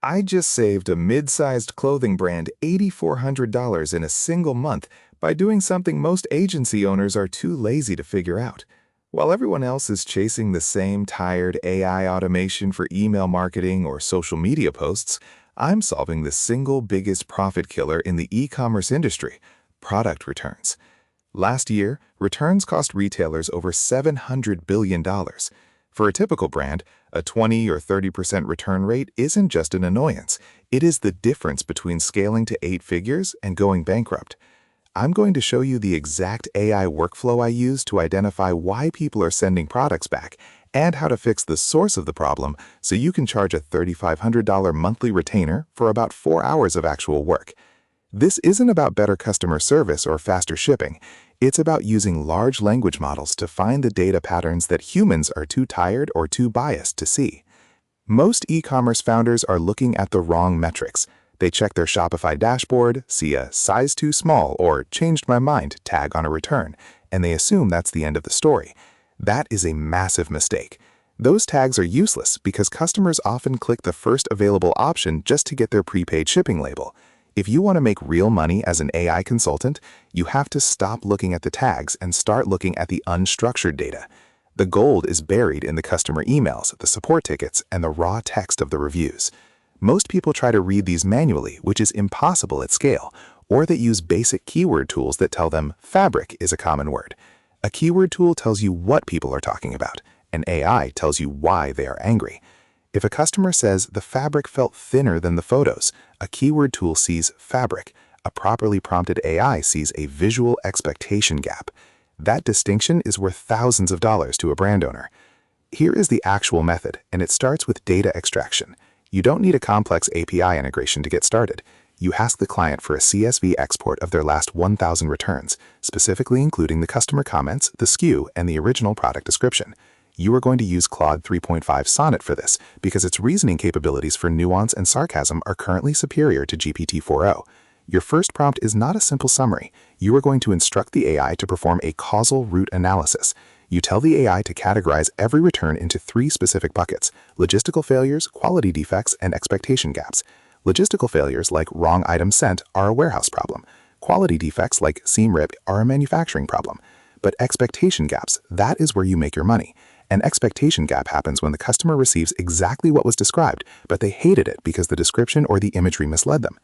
I just saved a mid-sized clothing brand $8,400 in a single month by doing something most agency owners are too lazy to figure out. While everyone else is chasing the same tired AI automation for email marketing or social media posts, I'm solving the single biggest profit killer in the e-commerce industry: product returns. Last year, returns cost retailers over $700 billion. For a typical brand, a 20 or 30% return rate isn't just an annoyance. It is the difference between scaling to 8 figures and going bankrupt. I'm going to show you the exact AI workflow I use to identify why people are sending products back and how to fix the source of the problem so you can charge a $3,500 monthly retainer for about 4 hours of actual work. This isn't about better customer service or faster shipping. It's about using large language models to find the data patterns that humans are too tired or too biased to see. Most e-commerce founders are looking at the wrong metrics. They check their Shopify dashboard, see a size too small or changed my mind tag on a return, and they assume that's the end of the story. That is a massive mistake. Those tags are useless because customers often click the first available option just to get their prepaid shipping label. If you want to make real money as an AI consultant, you have to stop looking at the tags and start looking at the unstructured data. The gold is buried in the customer emails, the support tickets, and the raw text of the reviews. Most people try to read these manually, which is impossible at scale, or they use basic keyword tools that tell them fabric is a common word. A keyword tool tells you what people are talking about. An AI tells you why they are angry. If a customer says the fabric felt thinner than the photos, a keyword tool sees fabric. A properly prompted AI sees a visual expectation gap. That distinction is worth thousands of dollars to a brand owner. Here is the actual method, and it starts with data extraction. You don't need a complex API integration to get started. You ask the client for a CSV export of their last 1,000 returns, specifically including the customer comments, the SKU, and the original product description. You are going to use Claude 3.5 Sonnet for this because its reasoning capabilities for nuance and sarcasm are currently superior to GPT-4o. Your first prompt is not a simple summary. You are going to instruct the AI to perform a causal root analysis. You tell the AI to categorize every return into 3 specific buckets: logistical failures, quality defects, and expectation gaps. Logistical failures, like wrong item sent, are a warehouse problem. Quality defects, like seam rip, are a manufacturing problem. But expectation gaps, that is where you make your money. An expectation gap happens when the customer receives exactly what was described, but they hated it because the description or the imagery misled them.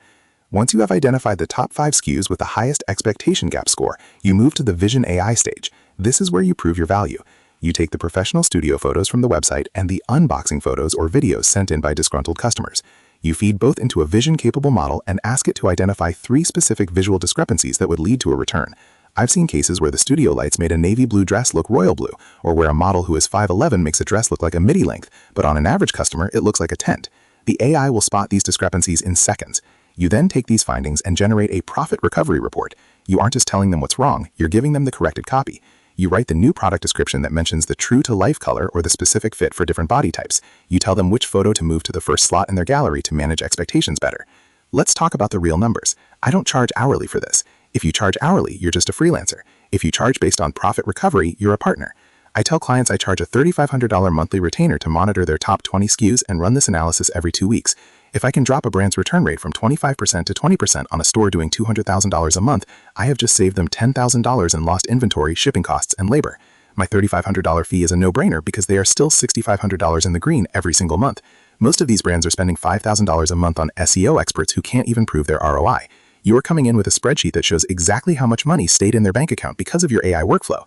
Once you have identified the top 5 SKUs with the highest expectation gap score, you move to the Vision AI stage. This is where you prove your value. You take the professional studio photos from the website and the unboxing photos or videos sent in by disgruntled customers. You feed both into a vision-capable model and ask it to identify 3 specific visual discrepancies that would lead to a return. I've seen cases where the studio lights made a navy blue dress look royal blue, or where a model who is 5'11" makes a dress look like a midi length, but on an average customer, it looks like a tent. The AI will spot these discrepancies in seconds. You then take these findings and generate a profit recovery report. You aren't just telling them what's wrong, you're giving them the corrected copy. You write the new product description that mentions the true-to-life color or the specific fit for different body types. You tell them which photo to move to the first slot in their gallery to manage expectations better. Let's talk about the real numbers. I don't charge hourly for this. If you charge hourly, you're just a freelancer. If you charge based on profit recovery, you're a partner. I tell clients I charge a $3,500 monthly retainer to monitor their top 20 SKUs and run this analysis every 2 weeks. If I can drop a brand's return rate from 25% to 20% on a store doing $200,000 a month, I have just saved them $10,000 in lost inventory, shipping costs, and labor. My $3,500 fee is a no-brainer because they are still $6,500 in the green every single month. Most of these brands are spending $5,000 a month on SEO experts who can't even prove their ROI. You are coming in with a spreadsheet that shows exactly how much money stayed in their bank account because of your AI workflow.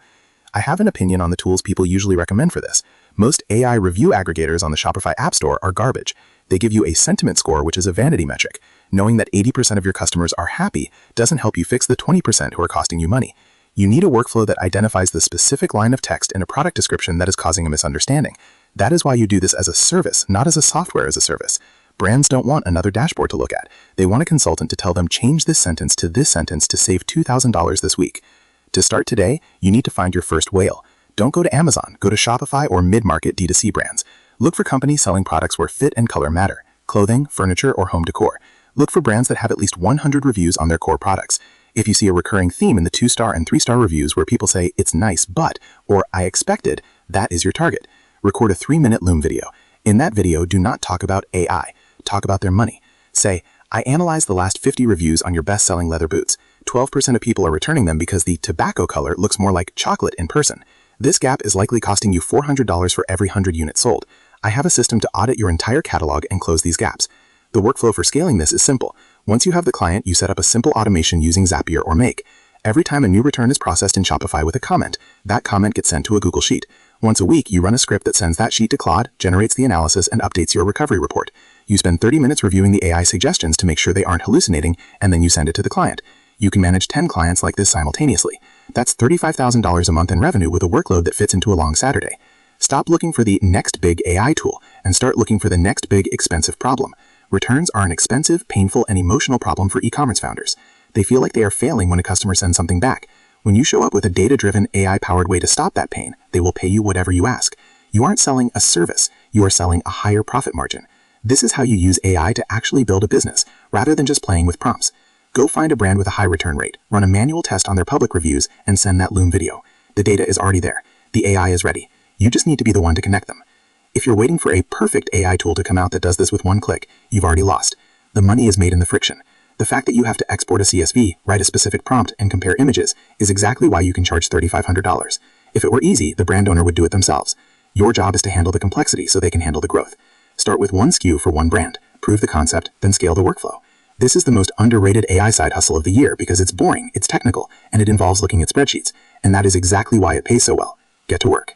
I have an opinion on the tools people usually recommend for this. Most AI review aggregators on the Shopify App Store are garbage. They give you a sentiment score, which is a vanity metric. Knowing that 80% of your customers are happy doesn't help you fix the 20% who are costing you money. You need a workflow that identifies the specific line of text in a product description that is causing a misunderstanding. That is why you do this as a service, not as a software as a service. Brands don't want another dashboard to look at. They want a consultant to tell them change this sentence to save $2,000 this week. To start today, you need to find your first whale. Don't go to Amazon, go to Shopify or mid-market D2C brands. Look for companies selling products where fit and color matter: clothing, furniture, or home decor. Look for brands that have at least 100 reviews on their core products. If you see a recurring theme in the 2-star and 3-star reviews where people say, "It's nice, but," or "I expected," that is your target. Record a 3-minute Loom video. In that video, do not talk about AI. talk about their money. Say, I analyzed the last 50 reviews on your best-selling leather boots. 12% of people are returning them because the tobacco color looks more like chocolate in person. This gap is likely costing you $400 for every 100 units sold. I have a system to audit your entire catalog and close these gaps. The workflow for scaling this is simple. Once you have the client, you set up a simple automation using Zapier or Make. Every time a new return is processed in Shopify with a comment, that comment gets sent to a Google Sheet. Once a week, you run a script that sends that sheet to Claude, generates the analysis, and updates your recovery report. You spend 30 minutes reviewing the AI suggestions to make sure they aren't hallucinating, and then you send it to the client. You can manage 10 clients like this simultaneously. That's $35,000 a month in revenue with a workload that fits into a long Saturday. Stop looking for the next big AI tool and start looking for the next big expensive problem. Returns are an expensive, painful, and emotional problem for e-commerce founders. They feel like they are failing when a customer sends something back. When you show up with a data-driven, AI-powered way to stop that pain, they will pay you whatever you ask. You aren't selling a service, you are selling a higher profit margin. This is how you use AI to actually build a business, rather than just playing with prompts. Go find a brand with a high return rate, run a manual test on their public reviews, and send that Loom video. The data is already there. The AI is ready. You just need to be the one to connect them. If you're waiting for a perfect AI tool to come out that does this with one click, you've already lost. The money is made in the friction. The fact that you have to export a CSV, write a specific prompt, and compare images is exactly why you can charge $3,500. If it were easy, the brand owner would do it themselves. Your job is to handle the complexity so they can handle the growth. Start with one SKU for one brand, prove the concept, then scale the workflow. This is the most underrated AI side hustle of the year because it's boring, it's technical, and it involves looking at spreadsheets. And that is exactly why it pays so well. Get to work.